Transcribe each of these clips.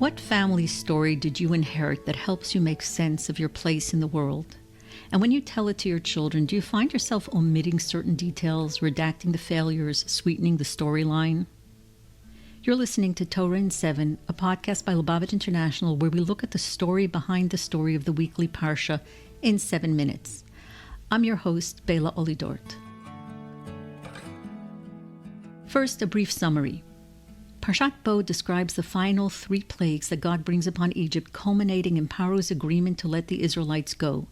What family story did you inherit that helps you make sense of your place in the world? And when you tell it to your children, do you find yourself omitting certain details, redacting the failures, sweetening the storyline? You're listening to Torah in 7, a podcast by Lubavitch International, where we look at the story behind the story of the weekly Parsha in 7 minutes. I'm your host, Bela Olidort. First, a brief summary. Parshat Bo describes the final 3 plagues that God brings upon Egypt, culminating in Paro's agreement to let the Israelites go.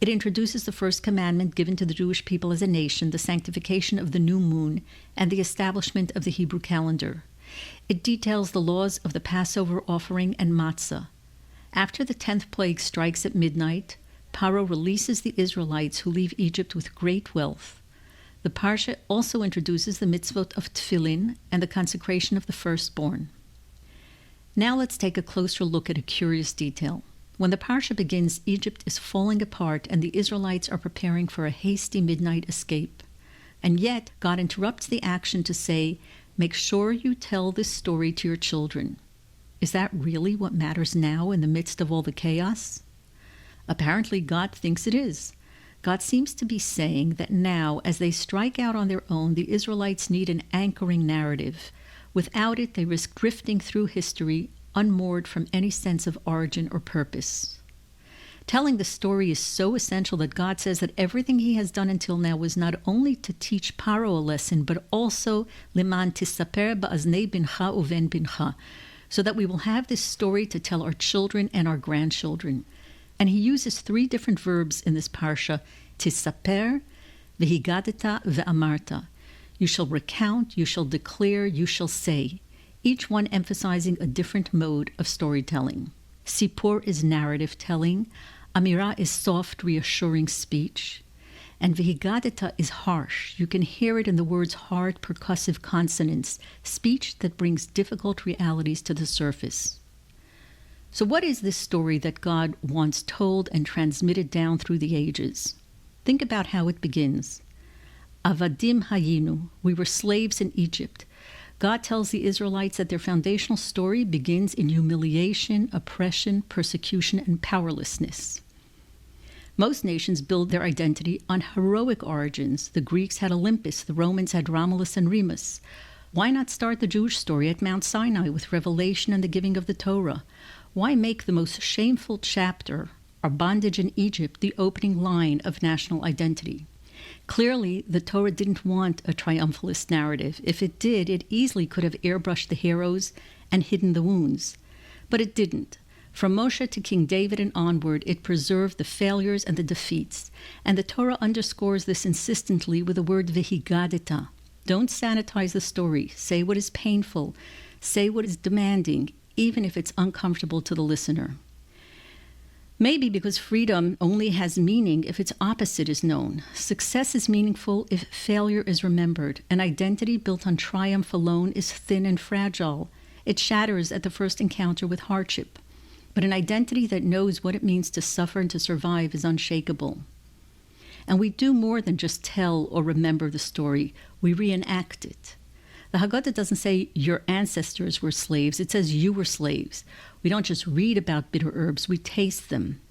It introduces the first commandment given to the Jewish people as a nation, the sanctification of the new moon, and the establishment of the Hebrew calendar. It details the laws of the Passover offering and matzah. After the 10th plague strikes at midnight, Paro releases the Israelites, who leave Egypt with great wealth. The Parsha also introduces the mitzvot of tefillin and the consecration of the firstborn. Now let's take a closer look at a curious detail. When the Parsha begins, Egypt is falling apart and the Israelites are preparing for a hasty midnight escape. And yet, God interrupts the action to say, "Make sure you tell this story to your children." Is that really what matters now in the midst of all the chaos? Apparently, God thinks it is. God seems to be saying that now, as they strike out on their own, the Israelites need an anchoring narrative. Without it, they risk drifting through history, unmoored from any sense of origin or purpose. Telling the story is so essential that God says that everything he has done until now was not only to teach Paro a lesson, but also leman tisaper ba'aznei bincha uven bincha, so that we will have this story to tell our children and our grandchildren. And he uses 3 different verbs in this parsha: tisaper, v'higadeta, ve'amarta. You shall recount, you shall declare, you shall say, each one emphasizing a different mode of storytelling. Sipur is narrative telling, Amira is soft, reassuring speech, and v'higadeta is harsh. You can hear it in the word's hard, percussive consonants, speech that brings difficult realities to the surface. So what is this story that God once told and transmitted down through the ages? Think about how it begins. Avadim hayinu, we were slaves in Egypt. God tells the Israelites that their foundational story begins in humiliation, oppression, persecution, and powerlessness. Most nations build their identity on heroic origins. The Greeks had Olympus, the Romans had Romulus and Remus. Why not start the Jewish story at Mount Sinai with revelation and the giving of the Torah? Why make the most shameful chapter, our bondage in Egypt, the opening line of national identity? Clearly, the Torah didn't want a triumphalist narrative. If it did, it easily could have airbrushed the heroes and hidden the wounds. But it didn't. From Moshe to King David and onward, it preserved the failures and the defeats. And the Torah underscores this insistently with the word v'higadeta. Don't sanitize the story. Say what is painful. Say what is demanding, even if it's uncomfortable to the listener. Maybe because freedom only has meaning if its opposite is known. Success is meaningful if failure is remembered. An identity built on triumph alone is thin and fragile. It shatters at the first encounter with hardship. But an identity that knows what it means to suffer and to survive is unshakable. And we do more than just tell or remember the story. We reenact it. The Haggadah doesn't say your ancestors were slaves. It says you were slaves. We don't just read about bitter herbs, we taste them.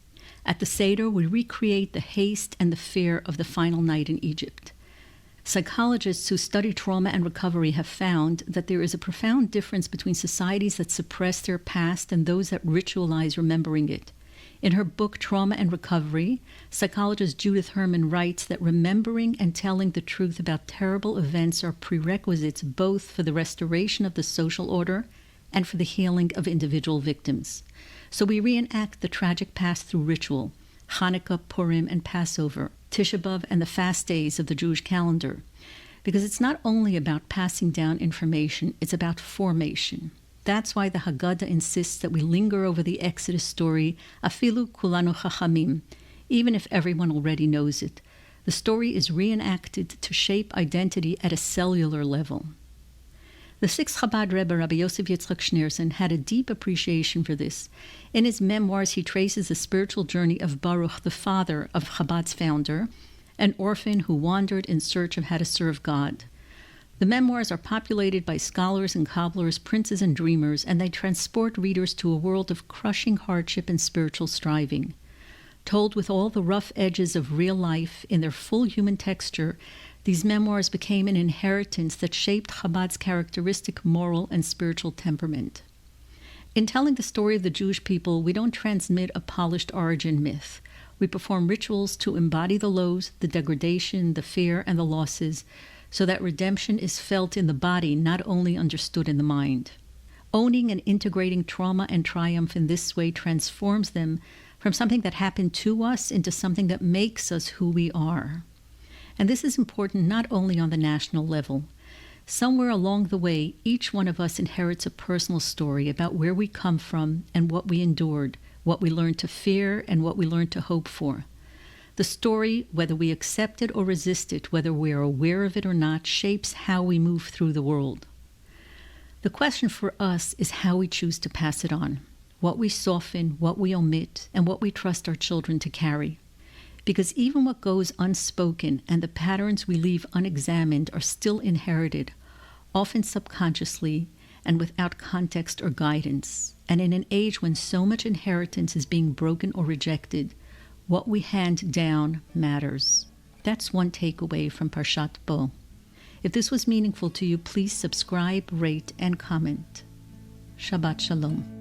At the Seder, we recreate the haste and the fear of the final night in Egypt. Psychologists who study trauma and recovery have found that there is a profound difference between societies that suppress their past and those that ritualize remembering it. In her book, Trauma and Recovery, psychologist Judith Herman writes that remembering and telling the truth about terrible events are prerequisites both for the restoration of the social order and for the healing of individual victims. So we reenact the tragic past through ritual, Hanukkah, Purim, and Passover, Tisha B'Av, and the fast days of the Jewish calendar. Because it's not only about passing down information, it's about formation. That's why the Haggadah insists that we linger over the Exodus story, afilu kulanu chachamim, even if everyone already knows it. The story is reenacted to shape identity at a cellular level. The sixth Chabad Rebbe, Rabbi Yosef Yitzchak Schneerson, had a deep appreciation for this. In his memoirs, he traces the spiritual journey of Baruch, the father of Chabad's founder, an orphan who wandered in search of how to serve God. The memoirs are populated by scholars and cobblers, princes and dreamers, and they transport readers to a world of crushing hardship and spiritual striving. Told with all the rough edges of real life in their full human texture, these memoirs became an inheritance that shaped Chabad's characteristic moral and spiritual temperament. In telling the story of the Jewish people, we don't transmit a polished origin myth. We perform rituals to embody the lows, the degradation, the fear, and the losses, so that redemption is felt in the body, not only understood in the mind. Owning and integrating trauma and triumph in this way transforms them from something that happened to us into something that makes us who we are. And this is important not only on the national level. Somewhere along the way, each one of us inherits a personal story about where we come from and what we endured, what we learned to fear and what we learned to hope for. The story, whether we accept it or resist it, whether we are aware of it or not, shapes how we move through the world. The question for us is how we choose to pass it on, what we soften, what we omit, and what we trust our children to carry. Because even what goes unspoken and the patterns we leave unexamined are still inherited, often subconsciously and without context or guidance. And in an age when so much inheritance is being broken or rejected, what we hand down matters. That's one takeaway from Parshat Bo. If this was meaningful to you, please subscribe, rate, and comment. Shabbat Shalom.